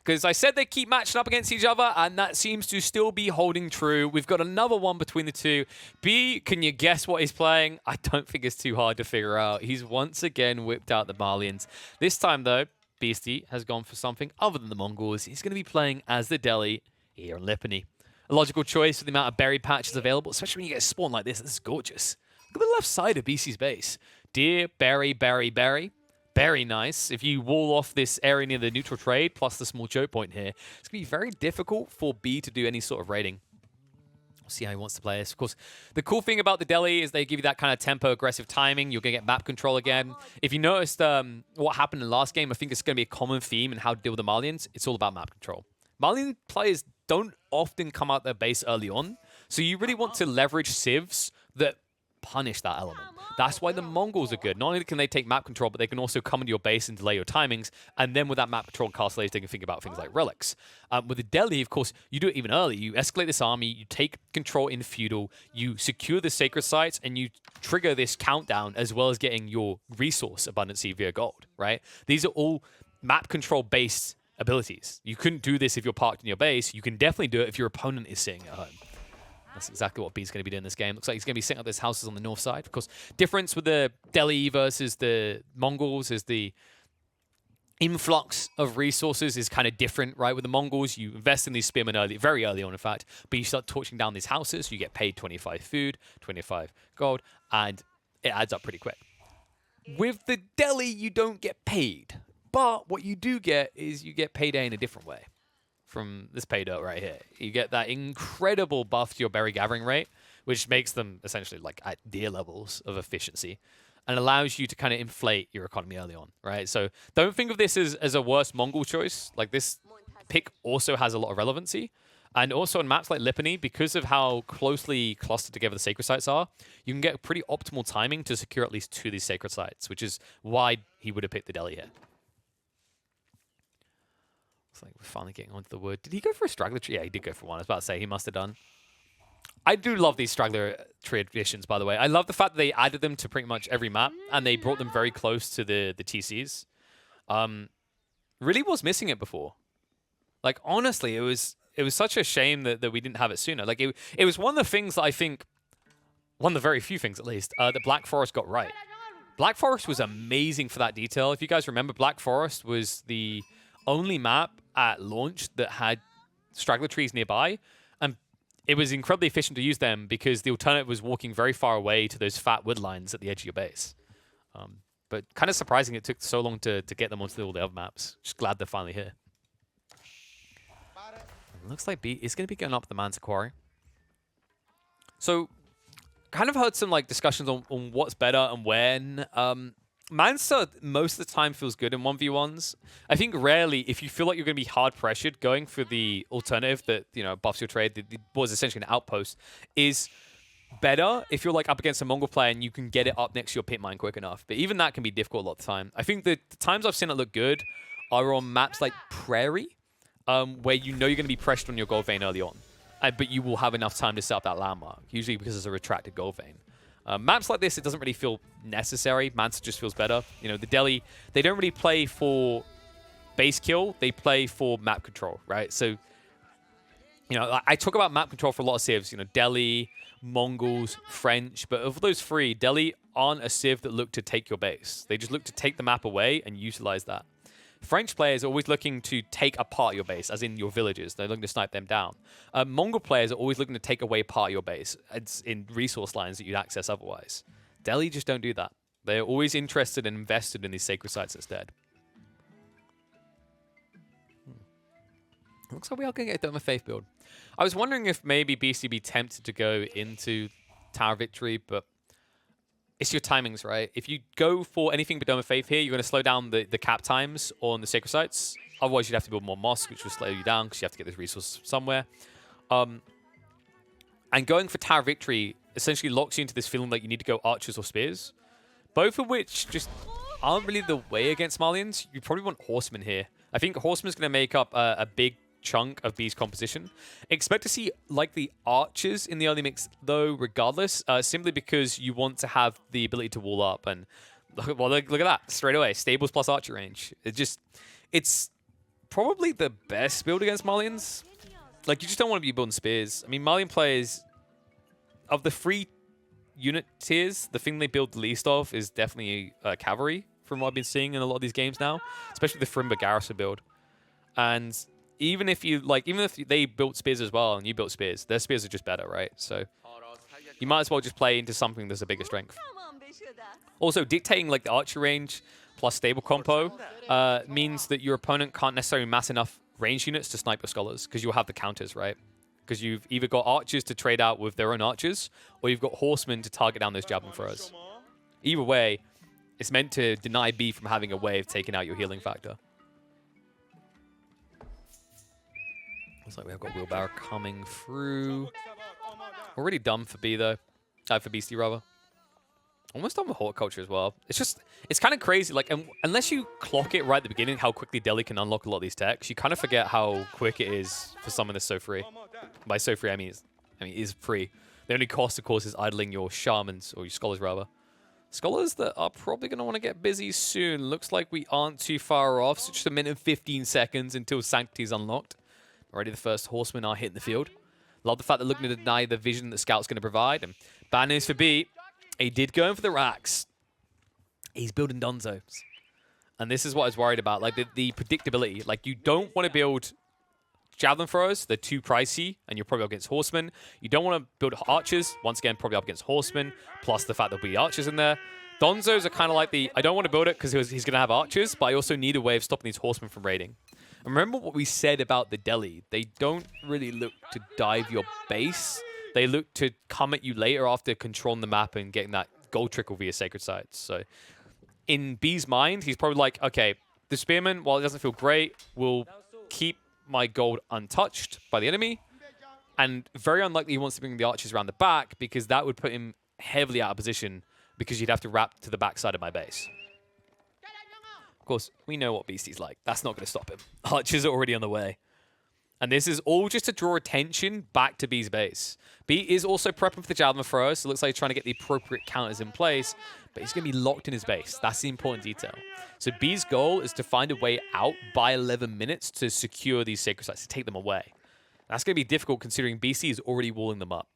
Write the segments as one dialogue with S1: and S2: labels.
S1: Because I said they keep matching up against each other, and that seems to still be holding true. We've got another one between the two. B, can you guess what he's playing? I don't think it's too hard to figure out. He's once again whipped out the Malians. This time, though, Beastie has gone for something other than the Mongols. He's going to be playing as the Delhi here in Lipany. A logical choice for the amount of berry patches available, especially when you get a spawn like this. This is gorgeous. Look at the left side of BC's base. Deer, berry, berry, berry. Very nice. If you wall off this area near the neutral trade, plus the small choke point here, it's going to be very difficult for B to do any sort of raiding. We'll see how he wants to play this. Of course, the cool thing about the Delhi is they give you that kind of tempo, aggressive timing. You're going to get map control again. If you noticed what happened in the last game, I think it's going to be a common theme in how to deal with the Malians. It's all about map control. Malian players don't often come out their base early on, so you really want to leverage civs that punish that element. That's why the Mongols are good. Not only can they take map control, but they can also come into your base and delay your timings. And then with that map control castle, they can think about things like relics. With the Delhi, of course, you do it even early. You escalate this army, you take control in feudal, you secure the sacred sites, and you trigger this countdown as well as getting your resource abundancy via gold, right? These are all map control based abilities. You couldn't do this if you're parked in your base. You can definitely do it if your opponent is sitting at home. That's exactly what B's going to be doing in this game. Looks like he's going to be setting up his houses on the north side. Of course, difference with the Delhi versus the Mongols is the influx of resources is kind of different, right? With the Mongols, you invest in these spearmen early, very early on, in fact, but you start torching down these houses. You get paid 25 food, 25 gold, and it adds up pretty quick. With the Delhi, you don't get paid, but what you do get is you get payday in a different way. From this pay dirt right here. You get that incredible buff to your berry gathering rate, which makes them essentially like at deer levels of efficiency and allows you to kind of inflate your economy early on, right? So don't think of this as a worse Mongol choice. Like this pick also has a lot of relevancy. And also on maps like Lipany, because of how closely clustered together the sacred sites are, you can get pretty optimal timing to secure at least 2 of these sacred sites, which is why he would have picked the Delhi here. Like we're finally getting onto the wood. Did he go for a straggler tree? Yeah, he did go for one. I was about to say he must have done. I do love these straggler tree additions, by the way. I love the fact that they added them to pretty much every map, and they brought them very close to the TCs. Really was missing it before. Like honestly, it was such a shame that we didn't have it sooner. Like it was one of the things that I think, one of the very few things at least, that Black Forest got right. Black Forest was amazing for that detail. If you guys remember, Black Forest was the only map at launch that had straggler trees nearby, and it was incredibly efficient to use them because the alternative was walking very far away to those fat wood lines at the edge of your base. But kind of surprising it took so long to get them onto all the other maps. Just glad they're finally here. It looks like B is going to be going up the Mansa Quarry. So kind of heard some like discussions on what's better and when. Mansa most of the time feels good in 1v1s. I think rarely, if you feel like you're going to be hard pressured, going for the alternative that, you know, buffs your trade, that was essentially an outpost, is better if you're like up against a Mongol player and you can get it up next to your pit mine quick enough. But even that can be difficult a lot of the time. I think the times I've seen it look good are on maps like Prairie, where you know you're going to be pressured on your gold vein early on. But you will have enough time to set up that landmark, usually because it's a retracted gold vein. Maps like this, it doesn't really feel necessary. Mansa just feels better. You know, the Delhi, they don't really play for base kill. They play for map control, right? So, you know, I talk about map control for a lot of civs. You know, Delhi, Mongols, French. But of those three, Delhi aren't a civ that look to take your base. They just look to take the map away and utilize that. French players are always looking to take apart your base, as in your villages. They're looking to snipe them down. Mongol players are always looking to take away part of your base. It's in resource lines that you'd access otherwise. Delhi just don't do that. They're always interested and invested in these sacred sites instead. Looks like we are going to get a Dome of Faith build. I was wondering if maybe BCB tempted to go into Tower Victory, but it's your timings, right? If you go for anything but Dome of Faith here, you're going to slow down the cap times on the sacred sites. Otherwise, you'd have to build more mosques, which will slow you down because you have to get this resource somewhere. And going for Tower Victory essentially locks you into this feeling like you need to go archers or spears, both of which just aren't really the way against Malians. You probably want horsemen here. I think horsemen's going to make up a big chunk of B's composition. Expect to see likely archers in the early mix though, regardless, simply because you want to have the ability to wall up. And look at that straight away, stables plus archer range. It's probably the best build against Malians. Like, you just don't want to be building spears. I mean, Malian players, of the 3 unit tiers, the thing they build the least of is definitely cavalry, from what I've been seeing in a lot of these games now, especially the Frimba Garrison build. And even if they built spears as well and you built spears, their spears are just better, right? So you might as well just play into something that's a bigger strength. Also, dictating like the archer range plus stable compo means that your opponent can't necessarily mass enough range units to snipe your scholars, because you'll have the counters, right? Because you've either got archers to trade out with their own archers, or you've got horsemen to target down those javelin throwers. Either way, it's meant to deny B from having a way of taking out your healing factor. Looks like we've got wheelbarrow coming through. Already done for B though. For Beastie rather. Almost done with horticulture as well. It's kind of crazy. Like, unless you clock it right at the beginning, how quickly Delhi can unlock a lot of these techs, you kind of forget how quick it is for someone that's so free. By so free, I mean it is free. The only cost, of course, is idling your shamans, or your scholars rather. Scholars that are probably going to want to get busy soon. Looks like we aren't too far off. So just a minute and 15 seconds until Sanctity is unlocked. Already the first horsemen are hitting the field. Love the fact they're looking to deny the vision that Scout's going to provide. And bad news for B. He did go in for the racks. He's building Donzos. And this is what I was worried about. Like, the predictability. Like, you don't want to build javelin throwers. They're too pricey, and you're probably up against horsemen. You don't want to build archers. Once again, probably up against horsemen, plus the fact there'll be archers in there. Donzos are kind of like I don't want to build it because he's going to have archers, but I also need a way of stopping these horsemen from raiding. And remember what we said about the Delhi. They don't really look to dive your base. They look to come at you later after controlling the map and getting that gold trickle via sacred sites. So in B's mind, he's probably like, okay, the spearman, while it doesn't feel great, will keep my gold untouched by the enemy. And very unlikely he wants to bring the archers around the back, because that would put him heavily out of position, because you'd have to wrap to the backside of my base. Of course, we know what Beastie's like. That's not going to stop him. Archers are already on the way. And this is all just to draw attention back to B's base. B is also prepping for the javelin thrower, so it looks like he's trying to get the appropriate counters in place, but he's going to be locked in his base. That's the important detail. So B's goal is to find a way out by 11 minutes to secure these sacred sites, to take them away. That's going to be difficult considering BC is already walling them up.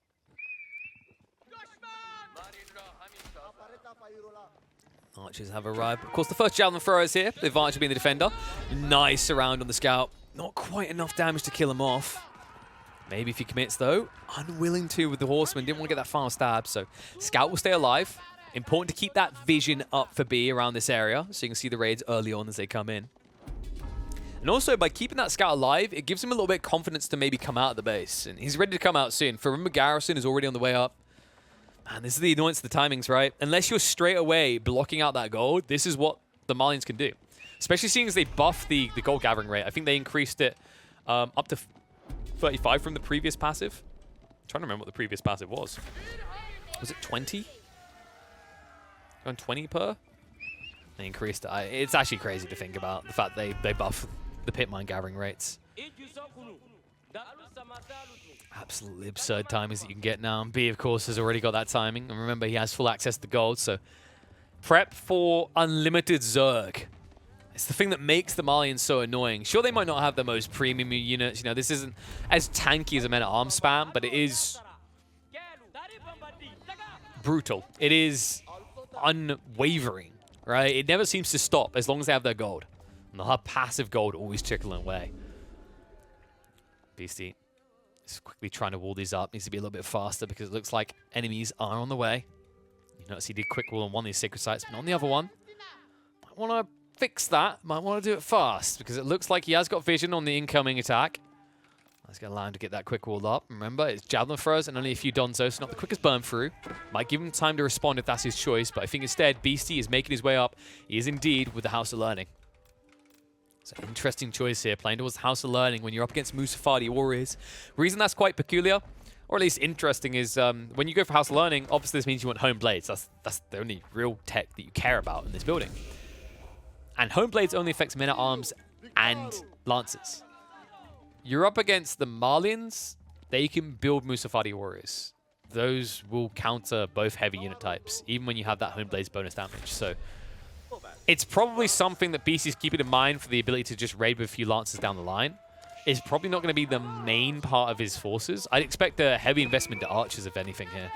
S1: Archers have arrived. Of course, the first javelin thrower is here. The advantage being the defender. Nice round on the scout. Not quite enough damage to kill him off. Maybe if he commits, though. Unwilling to with the horseman. Didn't want to get that final stab. So scout will stay alive. Important to keep that vision up for B around this area, so you can see the raids early on as they come in. And also, by keeping that scout alive, it gives him a little bit of confidence to maybe come out of the base. And he's ready to come out soon. Frimba Garrison is already on the way up. Man, this is the annoyance of the timings, right? Unless you're straight away blocking out that gold, this is what the Malians can do. Especially seeing as they buffed the gold gathering rate. I think they increased it up to 35 from the previous passive. I'm trying to remember what the previous passive was. Was it 20? Around 20 per? They increased it. It's actually crazy to think about the fact they buff the pit mine gathering rates. Absolutely absurd timings that you can get now. And B, of course, has already got that timing. And remember, he has full access to the gold, so prep for unlimited Zerg. It's the thing that makes the Malians so annoying. Sure, they might not have the most premium units. You know, this isn't as tanky as a men-at-arms spam, but it is brutal. It is unwavering, right? It never seems to stop as long as they have their gold. And they'll have passive gold always trickling away. Beastie is quickly trying to wall these up. Needs to be a little bit faster because it looks like enemies are on the way. You notice he did quick wall on one of these sacred sites, but not on the other one. Might want to fix that. Might want to do it fast because it looks like he has got vision on the incoming attack. That's going to allow him to get that quick wall up. Remember, it's javelin throws and only a few Donzos, so not the quickest burn through. Might give him time to respond if that's his choice, but I think instead, Beastie is making his way up. He is indeed with the House of Learning. It's an interesting choice here, playing towards the House of Learning when you're up against Musafadi Warriors. Reason that's quite peculiar, or at least interesting, is when you go for House of Learning, obviously this means you want home blades. That's the only real tech that you care about in this building. And home blades only affects men-at-arms and lancers. You're up against the Malians, they can build Musafadi Warriors. Those will counter both heavy unit types, even when you have that home blades bonus damage. So It's probably something that BC's keeping in mind for the ability to just raid with a few Lancers down the line. It's probably not going to be the main part of his forces. I'd expect a heavy investment to archers, if anything, here.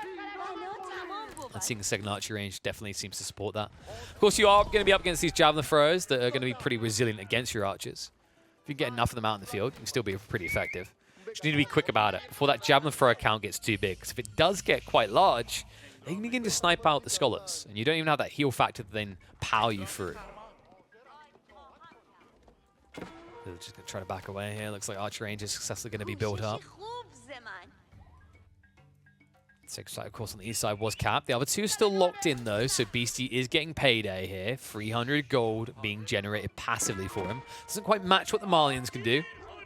S1: And seeing the second archery range definitely seems to support that. Of course, you are going to be up against these javelin throwers that are going to be pretty resilient against your archers. If you get enough of them out in the field, you can still be pretty effective. Just need to be quick about it before that javelin thrower count gets too big. Because if it does get quite large, they can begin to snipe out the scholars. And you don't even have that heal factor to then power you through. They're just going to try to back away here. Looks like archery range is successfully going to be built up. Sacred Site, of course, on the east side was capped. The other two are still locked in, though, so Beastie is getting payday here. 300 gold being generated passively for him. Doesn't quite match what the Malians can do,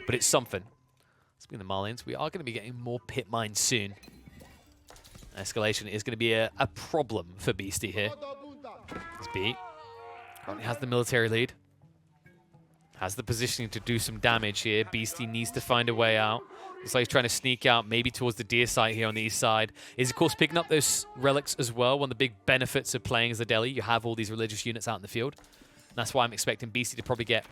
S1: but it's something. Speaking of the Malians, we are going to be getting more pit mines soon. Escalation is going to be a problem for Beastie here. This B currently has the military lead. Has the positioning to do some damage here. Beastie needs to find a way out. Looks like he's trying to sneak out maybe towards the deer site here on the east side. He's, of course, picking up those relics as well. One of the big benefits of playing as a deli, you have all these religious units out in the field. And that's why I'm expecting Beastie to probably get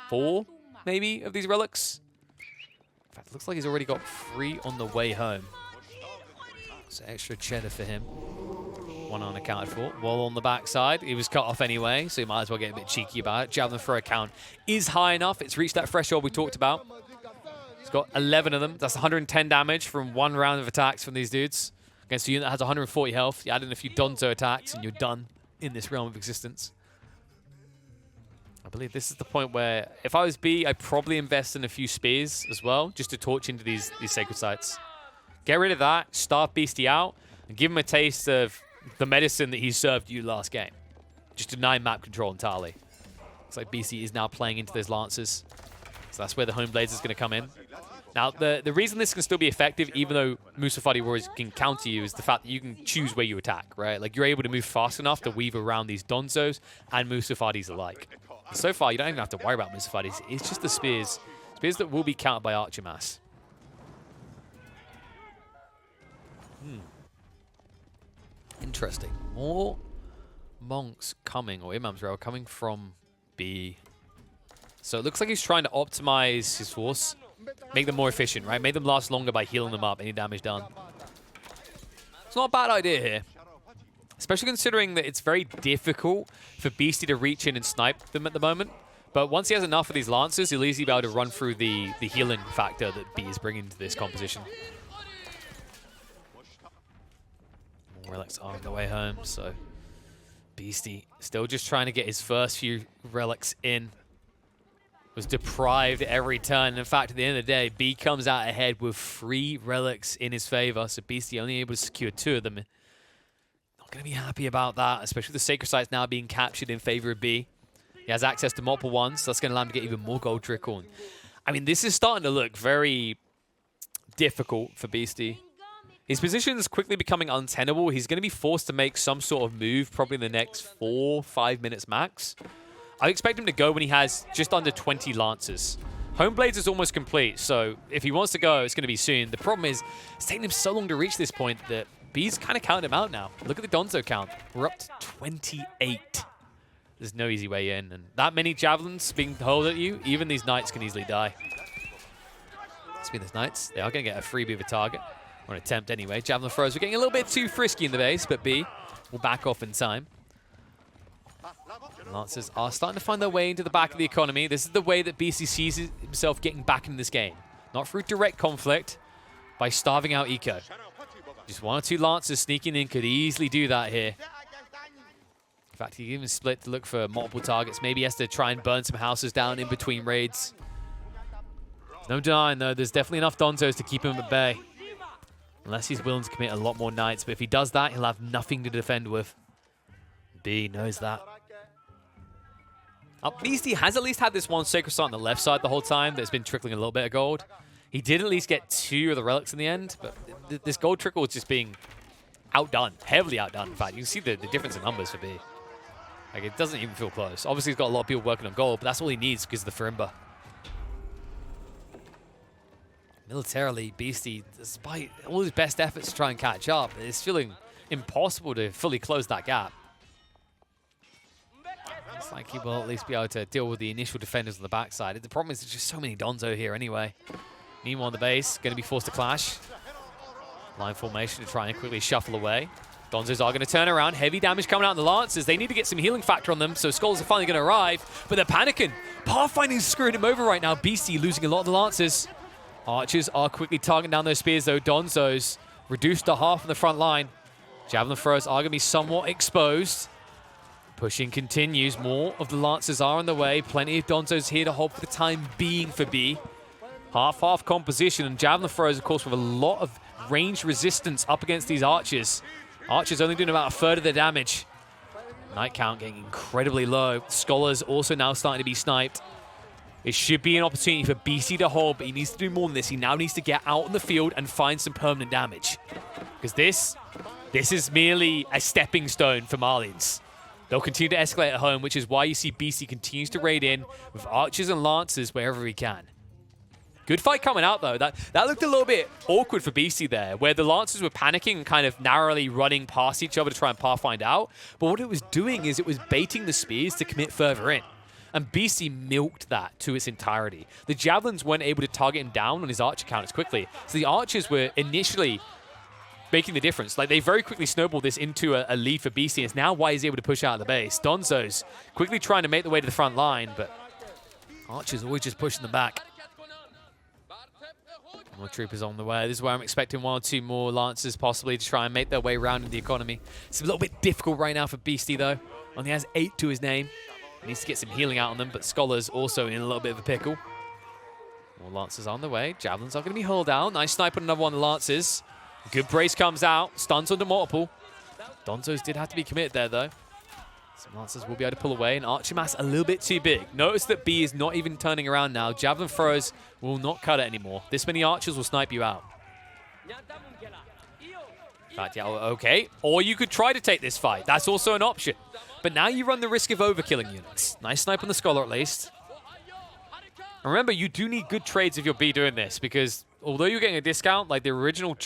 S1: 4, maybe, of these relics. In fact, it looks like he's already got 3 on the way home. So extra cheddar for him. 1 unaccounted for. Wall on the backside. He was cut off anyway, so he might as well get a bit cheeky about it. Javelin throw count is high enough. It's reached that threshold we talked about. He's got 11 of them. That's 110 damage from 1 round of attacks from these dudes. Against a unit that has 140 health. You add in a few Donzo attacks and you're done in this realm of existence. I believe this is the point where, if I was B, I'd probably invest in a few spears as well, just to torch into these sacred sites. Get rid of that, starve Beastie out, and give him a taste of the medicine that he served you last game. Just deny map control entirely. Looks like BC is now playing into those Lancers. So that's where the Home Blades is going to come in. Now, the reason this can still be effective, even though Musafadi Warriors can counter you, is the fact that you can choose where you attack, right? Like, you're able to move fast enough to weave around these Donzos and Musafadis alike. And so far, you don't even have to worry about Musafadis. It's just the spears. Spears that will be countered by Archer Mass. Interesting. More monks coming, or imams rather, coming from B. So it looks like he's trying to optimize his force, make them more efficient, right? Make them last longer by healing them up, any damage done. It's not a bad idea here. Especially considering that it's very difficult for Beastie to reach in and snipe them at the moment. But once he has enough of these Lancers, he'll easily be able to run through the healing factor that B is bringing to this composition. More relics are on the way home, so Beastie still just trying to get his first few relics in. Was deprived every turn. In fact, at the end of the day, B comes out ahead with 3 relics in his favor, so Beastie only able to secure 2 of them. Not going to be happy about that, especially the Sacred Sites now being captured in favor of B. He has access to multiple ones, so that's going to allow him to get even more gold trickle. I mean, this is starting to look very difficult for Beastie. His position is quickly becoming untenable. He's going to be forced to make some sort of move probably in the next 4-5 minutes max. I expect him to go when he has just under 20 Lancers. Home Blades is almost complete, so if he wants to go, it's going to be soon. The problem is, it's taking him so long to reach this point that B's kind of counted him out now. Look at the Donzo count. We're up to 28. There's no easy way in, and that many javelins being hurled at you, even these knights can easily die. Speaking of these knights, they are going to get a freebie of a target, or an attempt anyway. Javelin throws are getting a little bit too frisky in the base, but B will back off in time. Lancers are starting to find their way into the back of the economy. This is the way that BC sees himself getting back in this game. Not through direct conflict, by starving out eco. Just 1 or 2 Lancers sneaking in could easily do that here. In fact, he even split to look for multiple targets. Maybe he has to try and burn some houses down in between raids. There's no denying, though, there's definitely enough Donzos to keep him at bay. Unless he's willing to commit a lot more knights. But if he does that, he'll have nothing to defend with. B knows that. Beastie has at least had this one Sacred Site on the left side the whole time that's been trickling a little bit of gold. He did at least get 2 of the relics in the end, but this gold trickle is just being outdone, heavily outdone. In fact, you can see the difference in numbers for B. Like, it doesn't even feel close. Obviously, he's got a lot of people working on gold, but that's all he needs because of the Farimba. Militarily, Beastie, despite all his best efforts to try and catch up, it's feeling impossible to fully close that gap. like he will at least be able to deal with the initial defenders on the backside. The problem is there's just so many Donzo here anyway. Meanwhile, on the base, going to be forced to clash. Line formation to try and quickly shuffle away. Donzos are going to turn around. Heavy damage coming out on the Lancers. They need to get some healing factor on them, so Skulls are finally going to arrive. But they're panicking. Pathfinder's screwing him over right now. BC losing a lot of the Lancers. Archers are quickly targeting down those spears, though. Donzos reduced to half on the front line. Javelin throws are going to be somewhat exposed. Pushing continues. More of the Lancers are on the way. Plenty of Donzos here to hold for the time being for B. Half-half composition, and Javelin throws, of course, with a lot of range resistance up against these Archers. Archers only doing about a third of the damage. Night count getting incredibly low. Scholars also now starting to be sniped. It should be an opportunity for BC to hold, but he needs to do more than this. He now needs to get out on the field and find some permanent damage. Because this is merely a stepping stone for Malians. They'll continue to escalate at home, which is why you see BC continues to raid in with Archers and Lancers wherever he can. Good fight coming out, though. That looked a little bit awkward for BC there, where the Lancers were panicking and kind of narrowly running past each other to try and pathfind out. But what it was doing is it was baiting the spears to commit further in. And BC milked that to its entirety. The Javelins weren't able to target him down on his Archer count as quickly. So the Archers were initially making the difference. Like, they very quickly snowballed this into a lead for BC. And it's now why he's able to push out of the base. Donzo's quickly trying to make the way to the front line, but Archer's always just pushing them back. More troopers on the way. This is where I'm expecting 1 or 2 more Lancers possibly to try and make their way around in the economy. It's a little bit difficult right now for Beastie, though. Only has 8 to his name. He needs to get some healing out on them, but Scholar's also in a little bit of a pickle. More Lancers on the way. Javelins are going to be hurled down. Nice snipe on another one of the Lancers. Good brace comes out. Stuns onto multiple. Donzos did have to be committed there, though. Some Lancers will be able to pull away, and Archer mass a little bit too big. Notice that B is not even turning around now. Javelin throws will not cut it anymore. This many Archers will snipe you out. In fact, yeah, okay. Or you could try to take this fight. That's also an option. But now you run the risk of overkilling units. Nice snipe on the Scholar, at least. And remember, you do need good trades if you're B doing this, because although you're getting a discount, like the original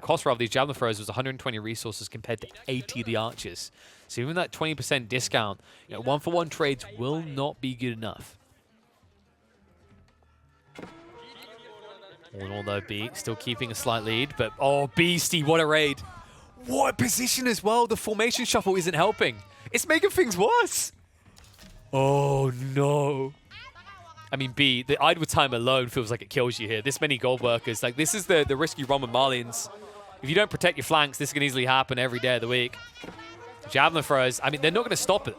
S1: cost of these Javelin throws was 120 resources compared to 80 the Archers. So even that 20% discount, you know, 1-for-1 trades will not be good enough. All in all, though, B still keeping a slight lead, but oh, Beastie, what a raid. What a position as well. The formation shuffle isn't helping. It's making things worse. Oh, no. I mean, B, the idle time alone feels like it kills you here. This many gold workers. Like, this is the risk you run with Malians. If you don't protect your flanks, this can easily happen every day of the week. Javelin throws, I mean, they're not going to stop it.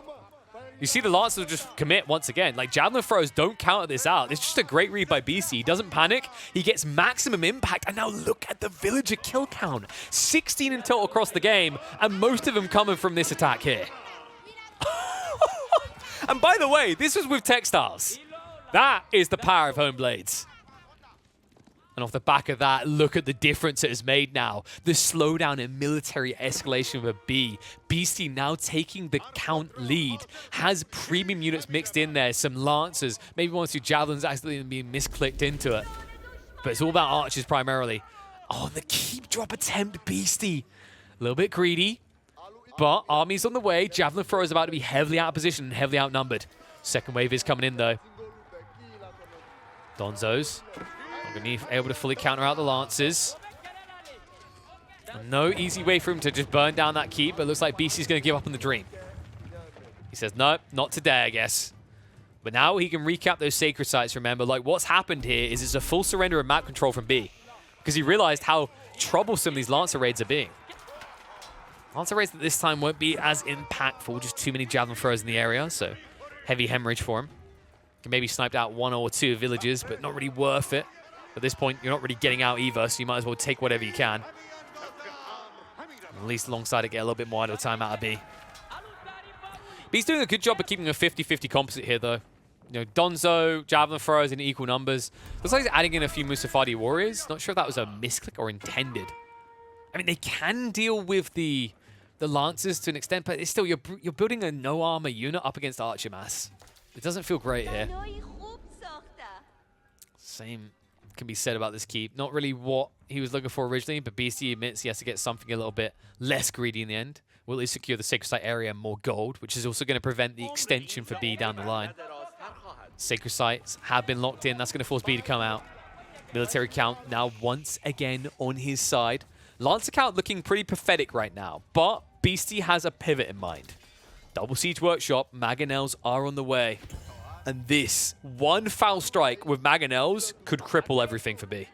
S1: You see the Lancers will just commit once again. Like, Javelin throws don't counter this out. It's just a great read by BC. He doesn't panic. He gets maximum impact. And now look at the villager kill count. 16 in total across the game, and most of them coming from this attack here. And by the way, this was with textiles. That is the power of Home Blades. And off the back of that, look at the difference it has made now. The slowdown in military escalation of a B. Beastie now taking the count lead. Has premium units mixed in there. Some Lancers. Maybe 1 or 2 Javelins actually being misclicked into it. But it's all about Archers primarily. Oh, the keep drop attempt, Beastie. A little bit greedy. But armies on the way. Javelin thrower is about to be heavily out of position and heavily outnumbered. Second wave is coming in, though. Donzos. Not going to be able to fully counter out the Lancers. No easy way for him to just burn down that keep, but it looks like BC's going to give up on the dream. He says, no, not today, I guess. But now he can recap those sacred sites, remember. Like, what's happened here is it's a full surrender of map control from B, because he realized how troublesome these Lancer raids are being. Lancer raids at this time won't be as impactful, just too many Javelin throws in the area, so heavy hemorrhage for him. Can maybe sniped out 1 or 2 villages, but not really worth it. At this point, you're not really getting out either, so you might as well take whatever you can. At least alongside it, get a little bit more idle time out of B. But he's doing a good job of keeping a 50-50 composite here, though. You know, Donzo, Javelin throwers in equal numbers. Looks like he's adding in a few Musafadi warriors. Not sure if that was a misclick or intended. I mean, they can deal with the Lancers to an extent, but it's still, you're building a no-armor unit up against Archer mass. It doesn't feel great here. Same can be said about this keep. Not really what he was looking for originally, but BC admits he has to get something a little bit less greedy in the end. will at least secure the sacred site area and more gold, which is also going to prevent the extension for B down the line. Sacred sites have been locked in. That's going to force B to come out. Military count now once again on his side. Lancer count looking pretty pathetic right now, but Beastie has a pivot in mind. Double Siege Workshop, Mangonels are on the way. And this one foul strike with Mangonels could cripple everything for B.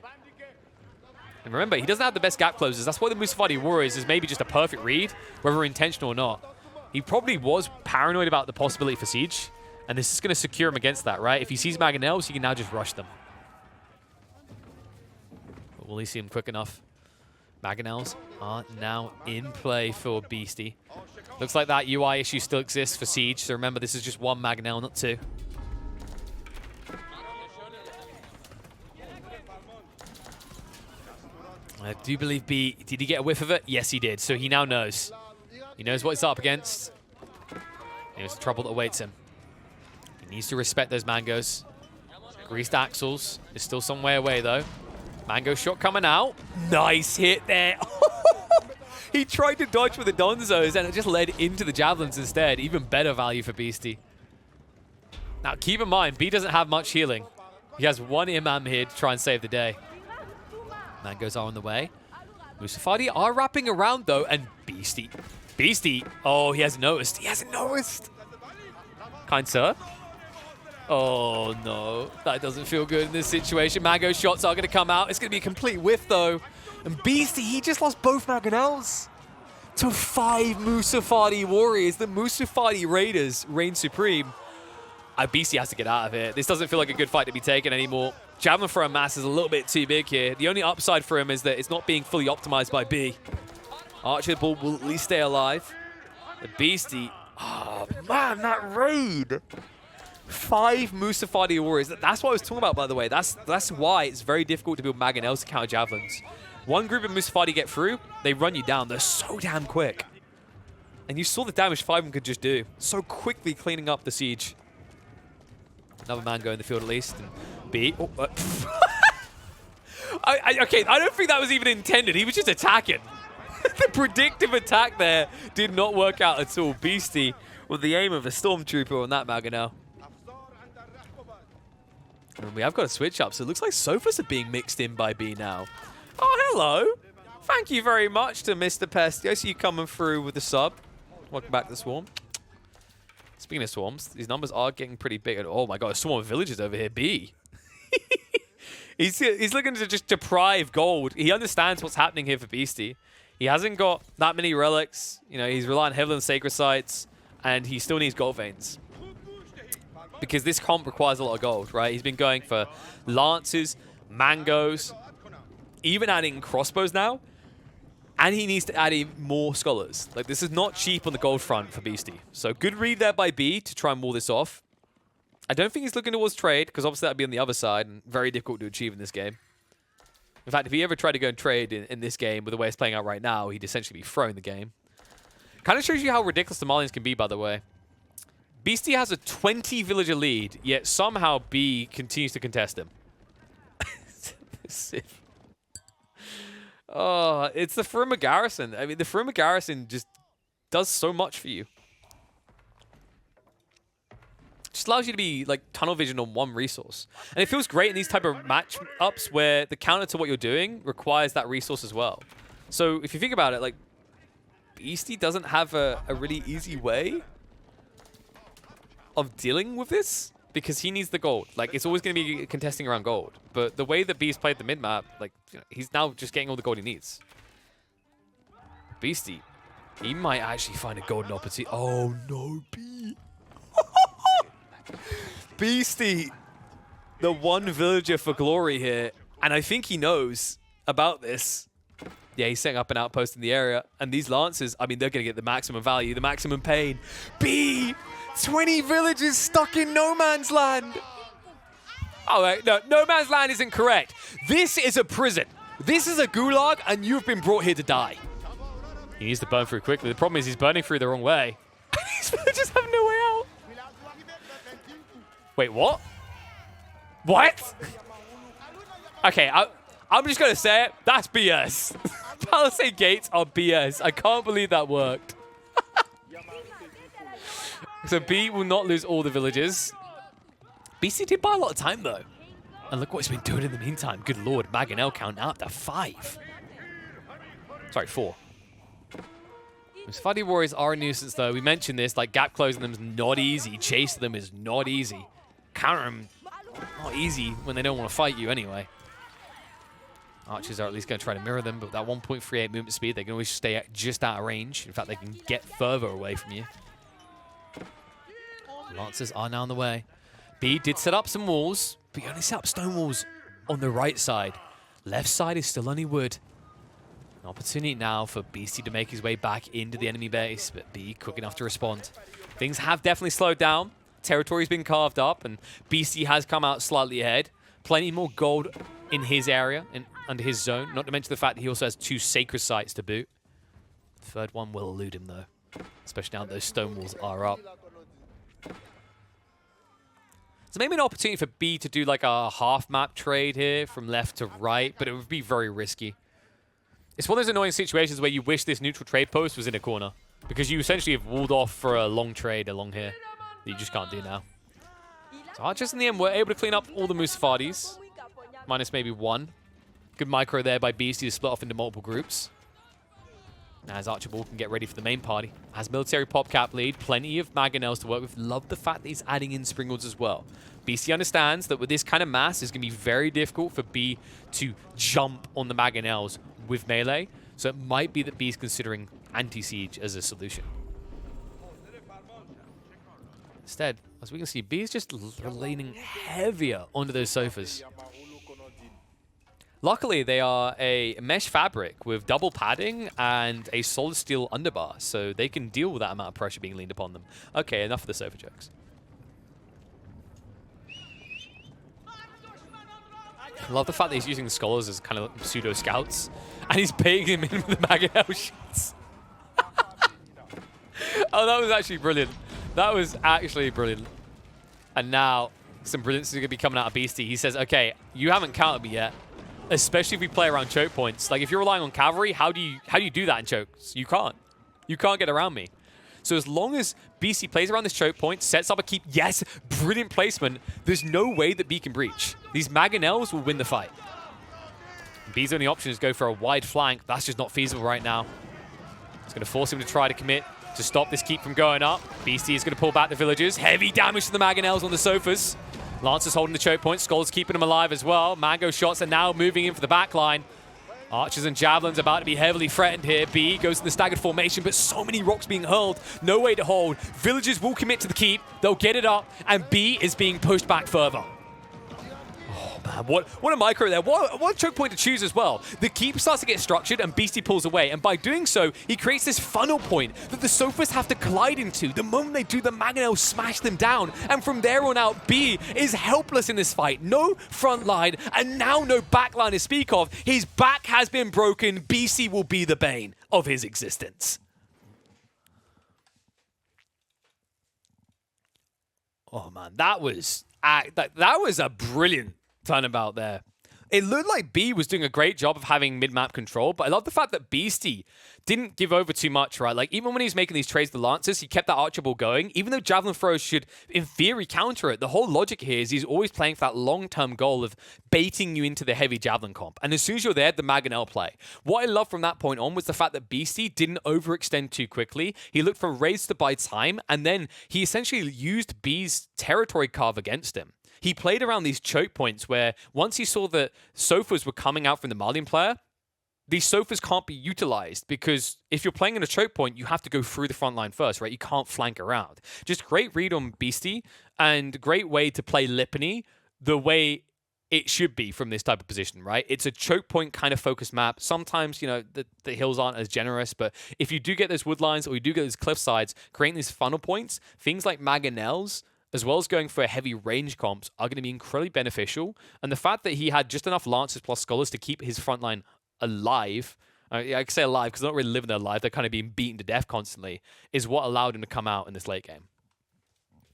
S1: And remember, he doesn't have the best gap closers. That's why the Musafadi Warriors is maybe just a perfect read, whether intentional or not. He probably was paranoid about the possibility for Siege, and this is going to secure him against that, right? If he sees Mangonels, he can now just rush them. But will he see him quick enough? Mangonels are now in play for Beastie. Looks like that UI issue still exists for Siege, so remember, this is just one Mangonel, not two. I do believe B, did he get a whiff of it? Yes, he did. So he now knows. He knows what he's up against. He knows the trouble that awaits him. He needs to respect those Mangos. Greased Axles is still some way away, though. Mango shot coming out. Nice hit there. He tried to dodge with the Donzos, and it just led into the Javelins instead. Even better value for Beastie. Now, keep in mind, B doesn't have much healing. He has one Imam here to try and save the day. Mangos are on the way. Musafadi are wrapping around, though, and Beastie. Beastie. Oh, he hasn't noticed. He hasn't noticed. Kind sir. Oh, no. That doesn't feel good in this situation. Mango shots are going to come out. It's going to be a complete whiff, though. And Beastie, he just lost both Mangonels to 5 Musafadi Warriors. The Musafadi Raiders reign supreme. Beastie has to get out of here. This doesn't feel like a good fight to be taken anymore. Javelin throw mass is a little bit too big here. The only upside for him is that it's not being fully optimized by B. Archer Bull will at least stay alive. The Beastie, oh man, that raid. 5 Musafadi Warriors. That's what I was talking about, by the way. That's why it's very difficult to build Mangonels to counter Javelins. One group of Musafadi get through, they run you down. They're so damn quick. And you saw the damage 5 of them could just do. So quickly cleaning up the siege. Another Mango in the field at least. And B. Oh, okay, I don't think that was even intended. He was just attacking. The predictive attack there did not work out at all. Beastie with the aim of a Stormtrooper on that Mangonel. And we have got a switch up, so it looks like sofas are being mixed in by B now. Oh, hello. Thank you very much to Mr. Pesty. I see you coming through with the sub. Welcome back to the Swarm. Speaking of swarms, these numbers are getting pretty big. Oh my god, a swarm of villagers over here. B. He's looking to just deprive gold. He understands what's happening here for Beastie. He hasn't got that many relics. You know, he's relying heavily on sacred sites, and he still needs gold veins. Because this comp requires a lot of gold, right? He's been going for lances, mangoes, even adding crossbows now. And he needs to add in more scholars. Like, this is not cheap on the gold front for Beastie. So good read there by B to try and wall this off. I don't think he's looking towards trade, because obviously that'd be on the other side and very difficult to achieve in this game. In fact, if he ever tried to go and trade in this game with the way it's playing out right now, he'd essentially be throwing the game. Kind of shows you how ridiculous the Malians can be, by the way. Beastie has a 20 villager lead, yet somehow B continues to contest him. Oh, it's the Furuma Garrison. I mean, the Furuma Garrison just does so much for you. Just allows you to be, like, tunnel vision on one resource. And it feels great in these type of matchups where the counter to what you're doing requires that resource as well. So if you think about it, like, Beastie doesn't have a really easy way of dealing with this. Because he needs the gold. Like, it's always going to be contesting around gold. But the way that B's played the mid-map, like, you know, he's now just getting all the gold he needs. Beastie, he might actually find a golden opportunity. Oh, no, B. Beastie, the one villager for glory here. And I think he knows about this. Yeah, he's setting up an outpost in the area. And these Lancers, I mean, they're going to get the maximum value, the maximum pain. B! 20 villages stuck in no man's land. Oh, wait, no man's land isn't correct. This is a prison. This is a gulag, and you've been brought here to die. He needs to burn through quickly. The problem is he's burning through the wrong way. These villagers have no way out. Wait, what? What? Okay, I'm just going to say it. That's BS. Palisade gates are BS. I can't believe that worked. So B will not lose all the villages. BC did buy a lot of time, though. And look what he's been doing in the meantime. Good lord, Maganel count out to 5. Sorry, 4. Those Fuddy Warriors are a nuisance, though. We mentioned this, like, gap closing them is not easy. Chasing them is not easy. Counter them, not easy when they don't want to fight you anyway. Archers are at least going to try to mirror them, but with that 1.38 movement speed, they can always stay just out of range. In fact, they can get further away from you. Lancers are now on the way. B did set up some walls, but he only set up stone walls on the right side. Left side is still only wood. An opportunity now for BC to make his way back into the enemy base, but B quick enough to respond. Things have definitely slowed down. Territory's been carved up, and BC has come out slightly ahead. Plenty more gold in his area, under his zone, not to mention the fact that he also has 2 sacred sites to boot. The third one will elude him, though, especially now that those stone walls are up. So maybe an opportunity for B to do like a half-map trade here from left to right, but it would be very risky. It's one of those annoying situations where you wish this neutral trade post was in a corner, because you essentially have walled off for a long trade along here that you just can't do now. So Archers in the end were able to clean up all the Musafadis, minus maybe 1. Good micro there by BC to split off into multiple groups. Now as Archibald can get ready for the main party. Has military pop cap lead, plenty of Maganels to work with. Love the fact that he's adding in Springalds as well. BC understands that with this kind of mass, it's going to be very difficult for B to jump on the Maganels with melee. So it might be that B is considering anti-siege as a solution. Instead, as we can see, B is just leaning heavier onto those sofas. Luckily, they are a mesh fabric with double padding and a solid steel underbar, so they can deal with that amount of pressure being leaned upon them. Okay, enough of the sofa jokes. I love the fact that he's using the scholars as kind of like pseudo scouts, and he's baiting him in with the Maganel shots. Oh, that was actually brilliant. That was actually brilliant. And now, some brilliance is going to be coming out of Beastie. He says, okay, you haven't countered me yet. Especially if we play around choke points. Like, if you're relying on cavalry, how do you do that in chokes? You can't. You can't get around me. So as long as BC plays around this choke point, sets up a keep, yes, brilliant placement, there's no way that B can breach. These Maganels will win the fight. B's only option is go for a wide flank. That's just not feasible right now. It's going to force him to try to commit to stop this keep from going up. BC is going to pull back the villagers. Heavy damage to the Maganels on the sofas. Lancers holding the choke point. Skull's keeping them alive as well. Mango shots are now moving in for the back line. Archers and Javelins about to be heavily threatened here. B goes to the staggered formation, but so many rocks being hurled. No way to hold. Villagers will commit to the keep. They'll get it up, and B is being pushed back further. Oh, man. What a micro there. What a choke point to choose as well. The keep starts to get structured, and Beastie pulls away. And by doing so, he creates this funnel point that the sofas have to collide into. The moment they do, the Maganel smash them down. And from there on out, B is helpless in this fight. No front line, and now no back line to speak of. His back has been broken. BC will be the bane of his existence. Oh, man, that was a brilliant turnabout there. It looked like B was doing a great job of having mid-map control, but I love the fact that Beastie didn't give over too much, right? Like, even when he was making these trades with the Lancers, he kept that Archibald going. Even though Javelin throws should, in theory, counter it, the whole logic here is he's always playing for that long-term goal of baiting you into the heavy Javelin comp. And as soon as you're there, the Maganel play. What I love from that point on was the fact that Beastie didn't overextend too quickly. He looked for raids to buy time, and then he essentially used B's territory carve against him. He played around these choke points where once he saw that sofas were coming out from the Malian player, these sofas can't be utilized because if you're playing in a choke point, you have to go through the front line first, right? You can't flank around. Just great read on Beastie and great way to play Lipany the way it should be from this type of position, right? It's a choke point kind of focused map. Sometimes, you know, the hills aren't as generous, but if you do get those wood lines or you do get those cliff sides, creating these funnel points, things like Maganels, as well as going for heavy range comps, are going to be incredibly beneficial. And the fact that he had just enough Lancers plus Scholars to keep his front line alive, I can say alive because they're not really living their life, they're kind of being beaten to death constantly, is what allowed him to come out in this late game.